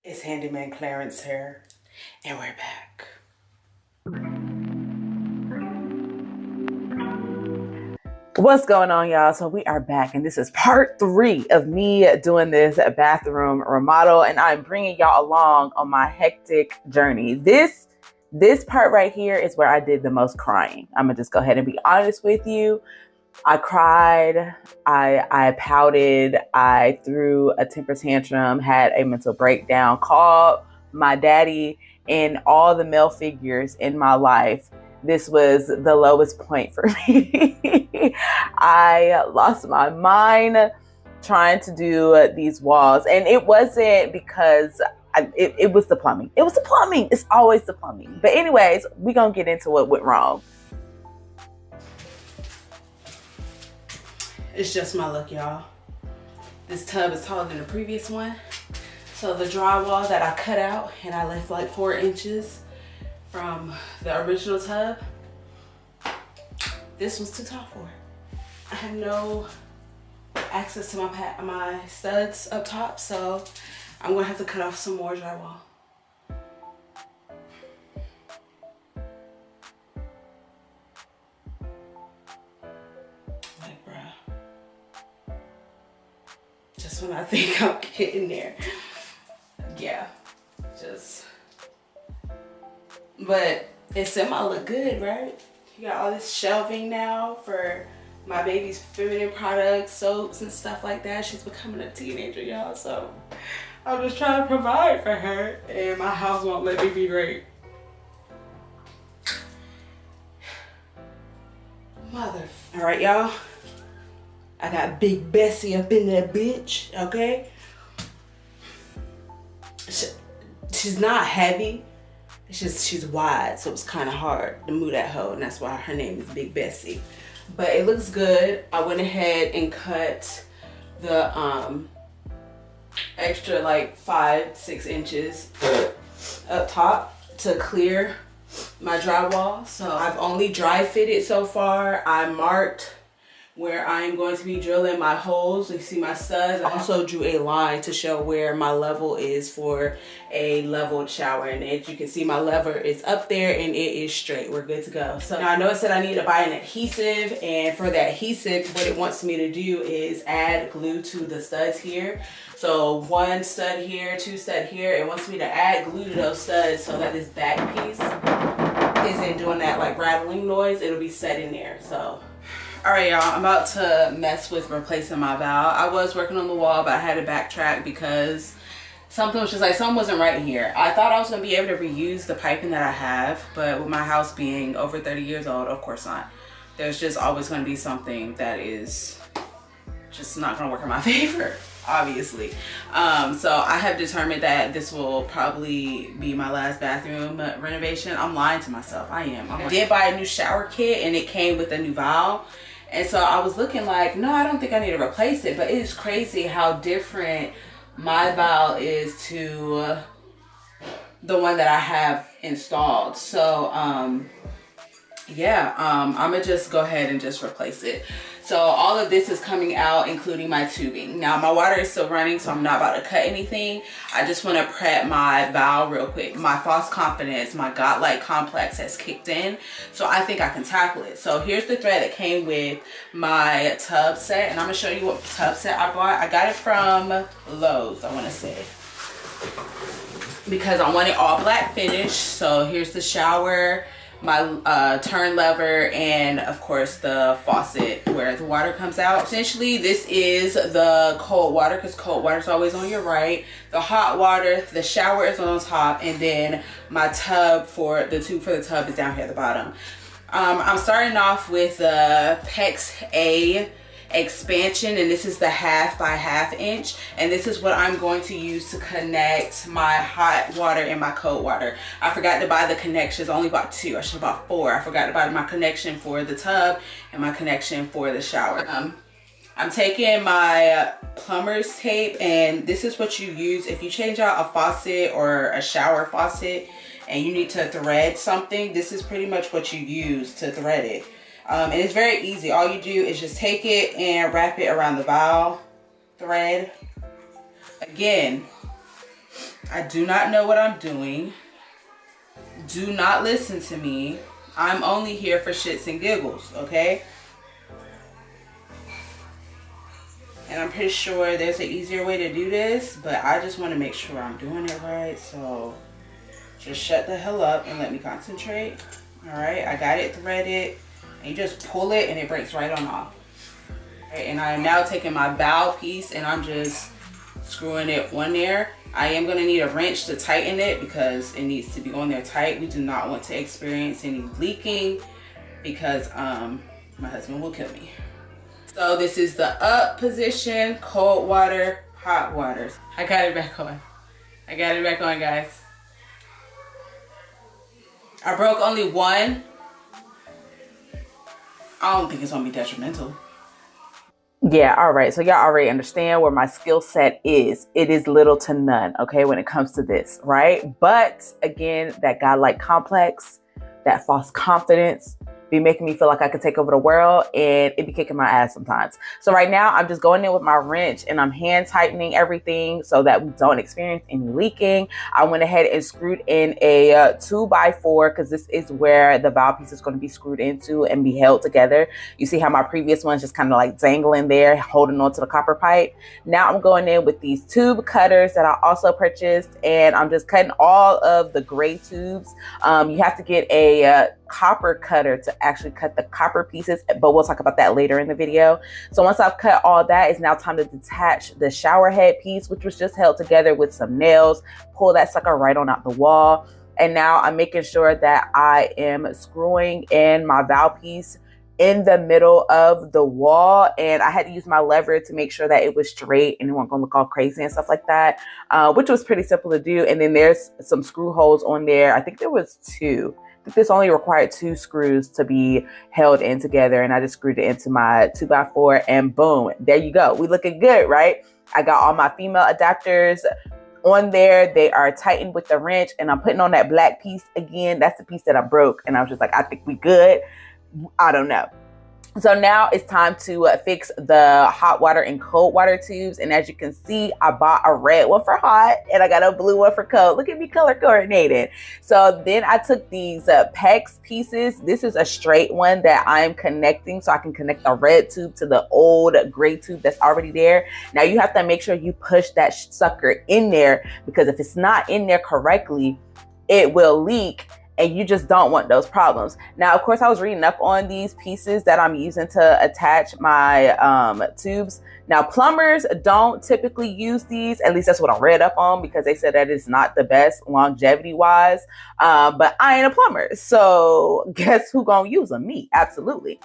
It's Handyman Clarence here, and we're back. What's going on, y'all? So we are back, and this is part 3 of me doing this bathroom remodel, and I'm bringing y'all along on my hectic journey. This part right here is where I did the most crying. I'm gonna just go ahead and be honest with you. I cried, I pouted, I threw a temper tantrum, had a mental breakdown, called my daddy and all the male figures in my life. This was the lowest point for me. I lost my mind trying to do these walls, and it wasn't because it was the plumbing. It was the plumbing. It's always the plumbing. But anyways, we're gonna get into what went wrong. It's just my luck, y'all. This tub is taller than the previous one. So the drywall that I cut out, and I left like 4 inches from the original tub, this was too tall for it. I have no access to my studs up top, so I'm gonna have to cut off some more drywall. Just when I think I'm getting there. Yeah, but it semi look good, right? You got all this shelving now for my baby's feminine products, soaps and stuff like that. She's becoming a teenager, y'all, so I'm just trying to provide for her, and my house won't let me be great. All right, y'all. I got Big Bessie up in that bitch, okay? She's not heavy. It's just she's wide, so it's kind of hard to move that hoe, and that's why her name is Big Bessie. But it looks good. I went ahead and cut the extra like 5-6 inches up top to clear my drywall. So I've only dry fitted so far. I marked where I'm going to be drilling my holes. You see my studs. I also drew a line to show where my level is for a leveled shower. And as you can see, my lever is up there and it is straight. We're good to go. So now I know it said I need to buy an adhesive, and for the adhesive, what it wants me to do is add glue to the studs here. So 1 stud here, 2 stud here. It wants me to add glue to those studs so that this back piece isn't doing that like rattling noise. It'll be set in there. So all right, y'all, I'm about to mess with replacing my valve. I was working on the wall, but I had to backtrack because something wasn't right here. I thought I was gonna be able to reuse the piping that I have, but with my house being over 30 years old, of course not. There's just always gonna be something that is just not gonna work in my favor, obviously. So I have determined that this will probably be my last bathroom renovation. I'm lying to myself, I did buy a new shower kit, and it came with a new valve. And so I was looking like, no, I don't think I need to replace it. But it is crazy how different my valve is to the one that I have installed. So yeah, I'm gonna just go ahead and just replace it. So all of this is coming out, including my tubing. Now my water is still running, so I'm not about to cut anything. I just want to prep my valve real quick. My false confidence, my godlike complex has kicked in, so I think I can tackle it. So here's the thread that came with my tub set, and I'm gonna show you what tub set I bought. I got it from Lowe's, I want to say, because I want it all black finish. So here's the shower, my turn lever, and of course the faucet where the water comes out. Essentially this is the cold water, because cold water is always on your right. The hot water, the shower is on top, and then my tub the tube for the tub is down here at the bottom. I'm starting off with the PEX A expansion, and this is the 1/2 by 1/2 inch, and this is what I'm going to use to connect my hot water and my cold water. I forgot to buy the connections. I only bought 2. I should have bought 4. I forgot to buy my connection for the tub and my connection for the shower. I'm taking my plumber's tape, and this is what you use if you change out a faucet or a shower faucet and you need to thread something. This is pretty much what you use to thread it. And it's very easy. All you do is just take it and wrap it around the valve thread. Again, I do not know what I'm doing. Do not listen to me. I'm only here for shits and giggles, okay? And I'm pretty sure there's an easier way to do this, but I just want to make sure I'm doing it right. So just shut the hell up and let me concentrate. All right, I got it threaded. And you just pull it and it breaks right on off. All right, and I am now taking my valve piece and I'm just screwing it on there. I am going to need a wrench to tighten it because it needs to be on there tight. We do not want to experience any leaking because my husband will kill me. So this is the up position, cold water, hot water. I got it back on. I got it back on, guys. I broke only one. I don't think it's gonna be detrimental. Yeah, all right. So y'all already understand where my skill set is. It is little to none, okay, when it comes to this, right? But again, that godlike complex, that false confidence, be making me feel like I could take over the world, and it be kicking my ass sometimes. So right now I'm just going in with my wrench and I'm hand tightening everything so that we don't experience any leaking. I went ahead and screwed in a 2x4 because this is where the valve piece is going to be screwed into and be held together. You see how my previous one's just kind of like dangling there, holding on to the copper pipe. Now I'm going in with these tube cutters that I also purchased, and I'm just cutting all of the gray tubes. You have to get a copper cutter to actually cut the copper pieces, but we'll talk about that later in the video. So once I've cut all that, it's now time to detach the shower head piece, which was just held together with some nails. Pull that sucker right on out the wall. And now I'm making sure that I am screwing in my valve piece in the middle of the wall, and I had to use my lever to make sure that it was straight and it wasn't gonna look all crazy and stuff like that, which was pretty simple to do. And then there's some screw holes on there. I think there was two. This only required 2 screws to be held in together, and I just screwed it into my 2x4 and boom, there you go. We looking good, right? I got all my female adapters on there. They are tightened with the wrench, and I'm putting on that black piece again. That's the piece that I broke, and I was just like, I think we good. I don't know. So now it's time to fix the hot water and cold water tubes. And as you can see, I bought a red one for hot and I got a blue one for cold. Look at me color coordinated. So then I took these PEX pieces. This is a straight one that I'm connecting so I can connect the red tube to the old gray tube that's already there. Now you have to make sure you push that sucker in there, because if it's not in there correctly, it will leak. And you just don't want those problems. Now, of course, I was reading up on these pieces that I'm using to attach my tubes. Now, plumbers don't typically use these. At least that's what I read up on, because they said that it's not the best longevity-wise. But I ain't a plumber. So guess who gonna use them? Me, absolutely.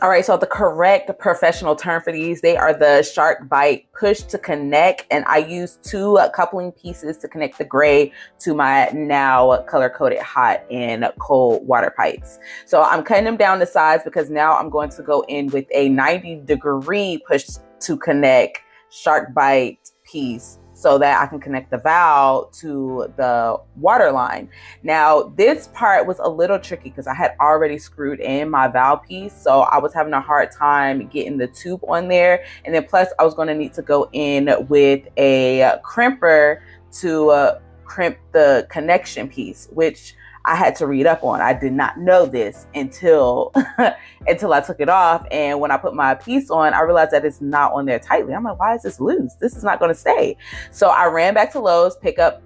All right, so the correct professional term for these, they are the SharkBite push to connect, and I use 2 coupling pieces to connect the gray to my now color-coded hot and cold water pipes. So I'm cutting them down to size because now I'm going to go in with a 90-degree push to connect SharkBite piece so that I can connect the valve to the water line. Now, this part was a little tricky because I had already screwed in my valve piece, so I was having a hard time getting the tube on there. And then plus, I was gonna need to go in with a crimper to crimp the connection piece, which I had to read up on. I did not know this until until I took it off. And when I put my piece on, I realized that it's not on there tightly. I'm like, why is this loose? This is not going to stay. So I ran back to Lowe's, picked up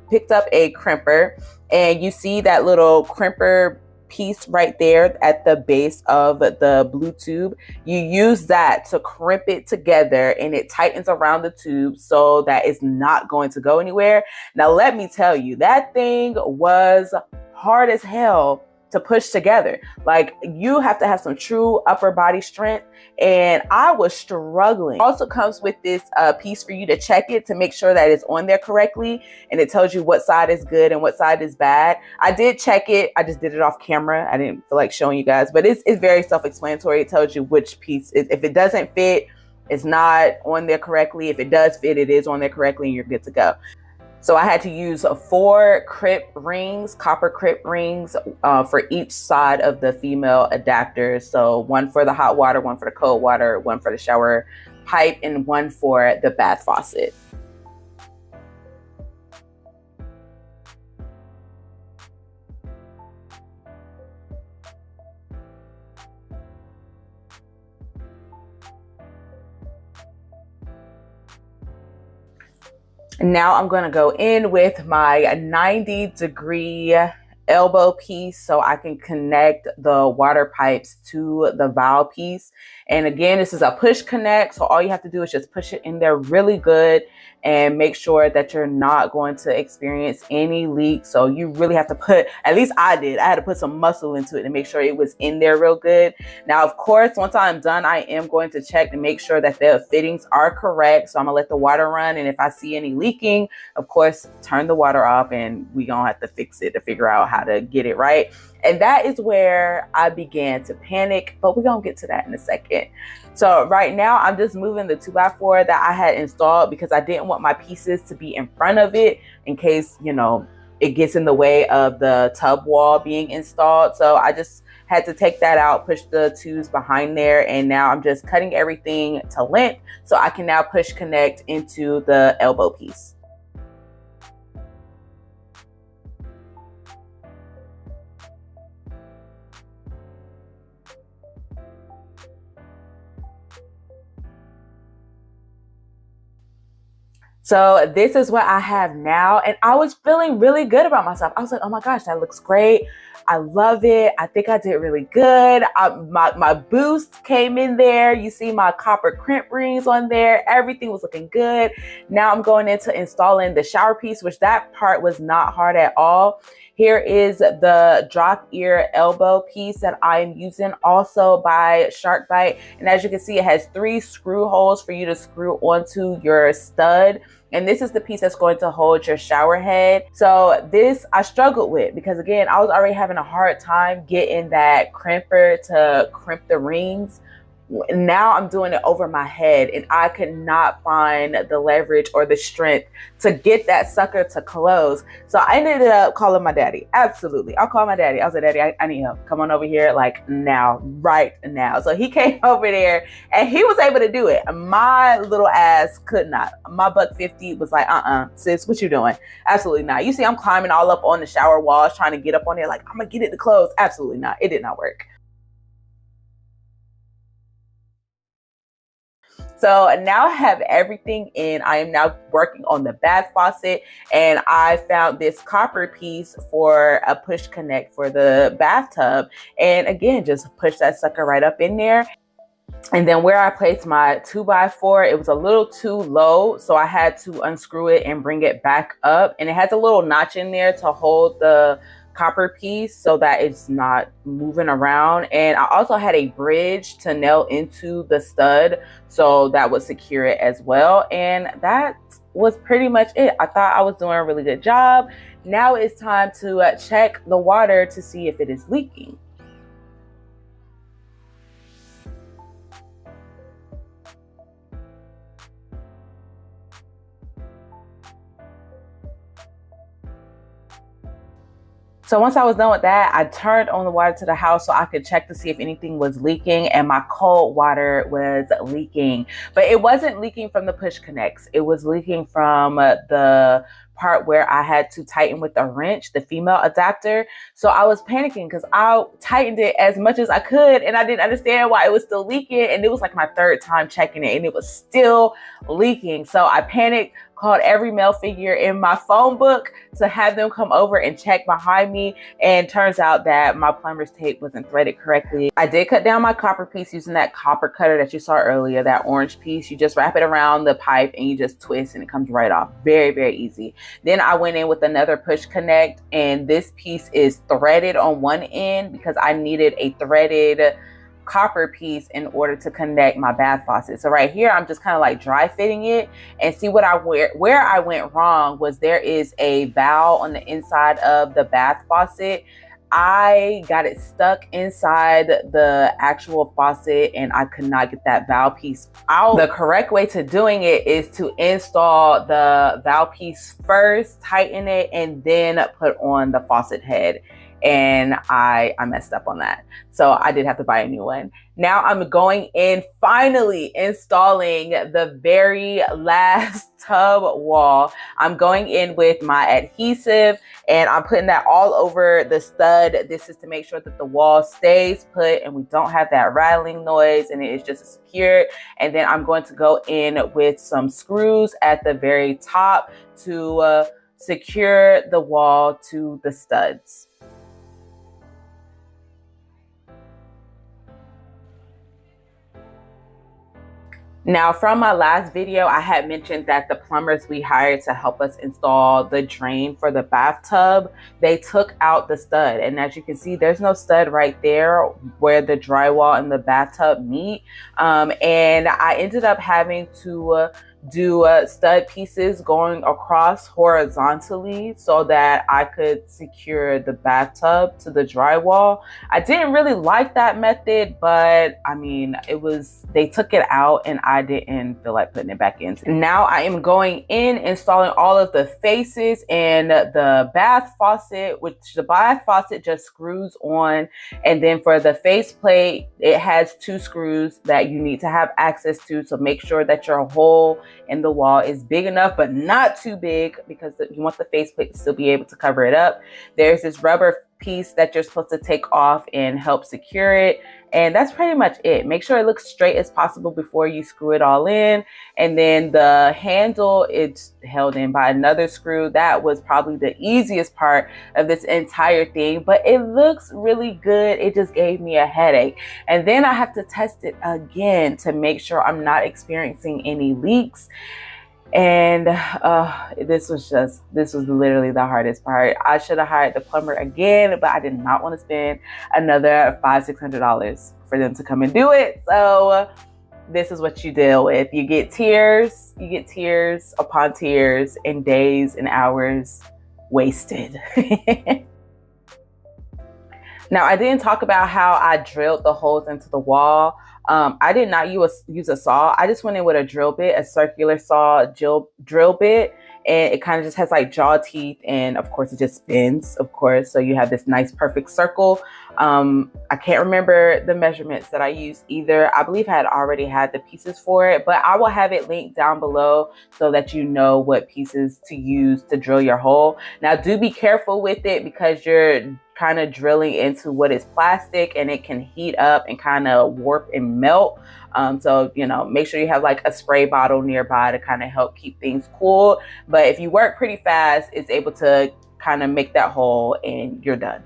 a crimper, and you see that little crimper piece right there at the base of the blue tube. You use that to crimp it together, and it tightens around the tube so that it's not going to go anywhere. Now, let me tell you, that thing was hard as hell to push together. Like, you have to have some true upper body strength, and I was struggling. Also comes with this piece for you to check it to make sure that it's on there correctly, and it tells you what side is good and what side is bad. I did check it. I just did it off camera. I didn't feel like showing you guys, but it's very self-explanatory. It tells you which piece if it doesn't fit, it's not on there correctly. If it does fit, it is on there correctly, and you're good to go. So I had to use 4 copper crip rings for each side of the female adapter. So 1 for the hot water, 1 for the cold water, 1 for the shower pipe, and 1 for the bath faucet. Now I'm going to go in with my 90-degree elbow piece so I can connect the water pipes to the valve piece. And again, this is a push connect, so all you have to do is just push it in there really good and make sure that you're not going to experience any leaks. So you really have to put, at least I did, I had to put some muscle into it to make sure it was in there real good. Now, of course, once I'm done, I am going to check to make sure that the fittings are correct. So I'm gonna let the water run, and if I see any leaking, of course, turn the water off, and we gonna have to fix it to figure out how to get it right. And that is where I began to panic, but we're gonna get to that in a second. So right now I'm just moving the 2x4 that I had installed because I didn't want my pieces to be in front of it in case, you know, it gets in the way of the tub wall being installed. So I just had to take that out, push the tubes behind there, and now I'm just cutting everything to length so I can now push connect into the elbow piece. So this is what I have now, and I was feeling really good about myself. I was like, oh my gosh, that looks great. I love it. I think I did really good. My boost came in there. You see my copper crimp rings on there. Everything was looking good. Now I'm going into installing the shower piece, which that part was not hard at all. Here is the drop ear elbow piece that I'm using, also by SharkBite. And as you can see, it has 3 screw holes for you to screw onto your stud. And this is the piece that's going to hold your shower head. So this I struggled with because, again, I was already having a hard time getting that crimper to crimp the rings. Now I'm doing it over my head, and I could not find the leverage or the strength to get that sucker to close. So I ended up calling my daddy. Absolutely. I'll call my daddy. I was like, Daddy, I need help. Come on over here, like now, right now. So he came over there and he was able to do it. My little ass could not. My $150 was like, sis, what you doing? Absolutely not. You see, I'm climbing all up on the shower walls trying to get up on there, like, I'm gonna get it to close. Absolutely not. It did not work. So now I have everything in. I am now working on the bath faucet, and I found this copper piece for a push connect for the bathtub. And again, just push that sucker right up in there. And then where I placed my 2x4, it was a little too low, so I had to unscrew it and bring it back up. And it has a little notch in there to hold the copper piece so that it's not moving around. And I also had a bridge to nail into the stud so that would secure it as well. And that was pretty much it. I thought I was doing a really good job. Now it's time to check the water to see if it is leaking. So once I was done with that, I turned on the water to the house so I could check to see if anything was leaking, and my cold water was leaking. But it wasn't leaking from the push connects. It was leaking from the part where I had to tighten with a wrench, the female adapter. So I was panicking because I tightened it as much as I could, and I didn't understand why it was still leaking. And it was like my 3rd time checking it, and it was still leaking. So I panicked, called every male figure in my phone book to have them come over and check behind me. And turns out that my plumber's tape wasn't threaded correctly. I did cut down my copper piece using that copper cutter that you saw earlier, that orange piece. You just wrap it around the pipe and you just twist and it comes right off. Very, very easy. Then I went in with another push connect, and this piece is threaded on one end because I needed a threaded copper piece in order to connect my bath faucet. So right here, I'm just kind of like dry fitting it. And see what where I went wrong was there is a valve on the inside of the bath faucet. I got it stuck inside the actual faucet and I could not get that valve piece out. The correct way to doing it is to install the valve piece first, tighten it, and then put on the faucet head. and I messed up on that. So I did have to buy a new one. Now I'm going in, finally installing the very last tub wall. I'm going in with my adhesive and I'm putting that all over the stud. This is to make sure that the wall stays put and we don't have that rattling noise and it is just secure. And then I'm going to go in with some screws at the very top to secure the wall to the studs. Now, from my last video, I had mentioned that the plumbers we hired to help us install the drain for the bathtub, they took out the stud. And as you can see, there's no stud right there where the drywall and the bathtub meet. And I ended up having to do stud pieces going across horizontally so that I could secure the bathtub to the drywall. I didn't really like that method, but I mean, they took it out and I didn't feel like putting it back in. Now I am going in, installing all of the faces and the bath faucet, which the bath faucet just screws on. And then for the face plate, it has 2 screws that you need to have access to. So make sure that your hole in the wall is big enough, but not too big, because you want the faceplate to still be able to cover it up. There's this rubber piece that you're supposed to take off and help secure it. And that's pretty much it. Make sure it looks straight as possible before you screw it all in. And then the handle, it's held in by another screw. That was probably the easiest part of this entire thing, but it looks really good. It just gave me a headache. And then I have to test it again to make sure I'm not experiencing any leaks. And this was literally the hardest part. I should have hired the plumber again, but I did not want to spend another $500-600 for them to come and do it. So this is what you deal with. You get tears upon tears, and days and hours wasted. Now, I didn't talk about how I drilled the holes into the wall. I did not use a saw. I just went in with a drill bit, a circular saw drill bit, and it kind of just has like jaw teeth, and of course it just spins, of course. So you have this nice perfect circle. I can't remember the measurements that I used either. I believe I had already had the pieces for it, but I will have it linked down below so that you know what pieces to use to drill your hole. Now, do be careful with it because you're kind of drilling into what is plastic and it can heat up and kind of warp and melt. So, you know, make sure you have like a spray bottle nearby to kind of help keep things cool. But if you work pretty fast, it's able to kind of make that hole and you're done.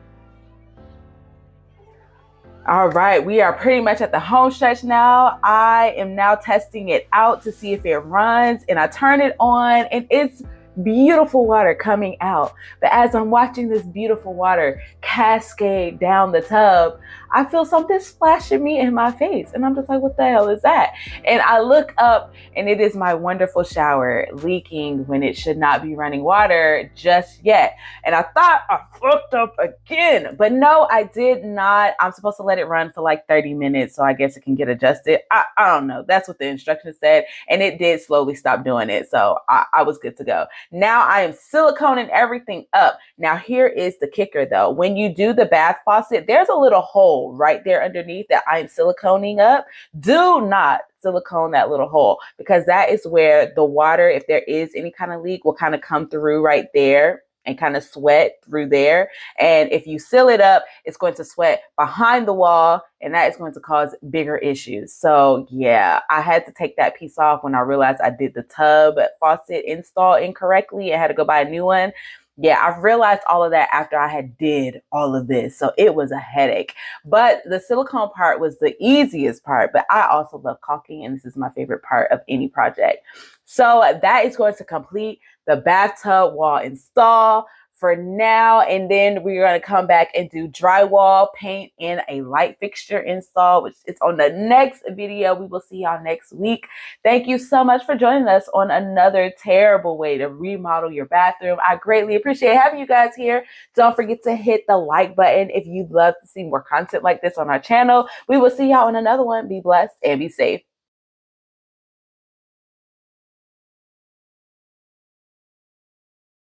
All right, we are pretty much at the home stretch now. I am now testing it out to see if it runs, and I turn it on and it's beautiful water coming out. But as I'm watching this beautiful water cascade down the tub, I feel something splashing me in my face. And I'm just like, what the hell is that? And I look up and it is my wonderful shower leaking when it should not be running water just yet. And I thought I fucked up again, but no, I did not. I'm supposed to let it run for like 30 minutes. So I guess it can get adjusted. I don't know. That's what the instructions said. And it did slowly stop doing it. So I was good to go. Now I am siliconing everything up. Now here is the kicker though. When you do the bath faucet, there's a little hole right there underneath that I am siliconing up. Do not silicone that little hole, because that is where the water, if there is any kind of leak, will kind of come through right there and kind of sweat through there. And if you seal it up, it's going to sweat behind the wall, and that is going to cause bigger issues. So yeah, I had to take that piece off when I realized I did the tub faucet install incorrectly and had to go buy a new one. Yeah, I realized all of that after I had did all of this. So it was a headache. But the silicone part was the easiest part. But I also love caulking, and this is my favorite part of any project. So that is going to complete the bathtub wall install for now. And then we're going to come back and do drywall, paint, and a light fixture install, which is on the next video. We will see y'all next week. Thank you so much for joining us on another terrible way to remodel your bathroom. I greatly appreciate having you guys here. Don't forget to hit the like button if you'd love to see more content like this on our channel. We will see y'all on another one. Be blessed and be safe.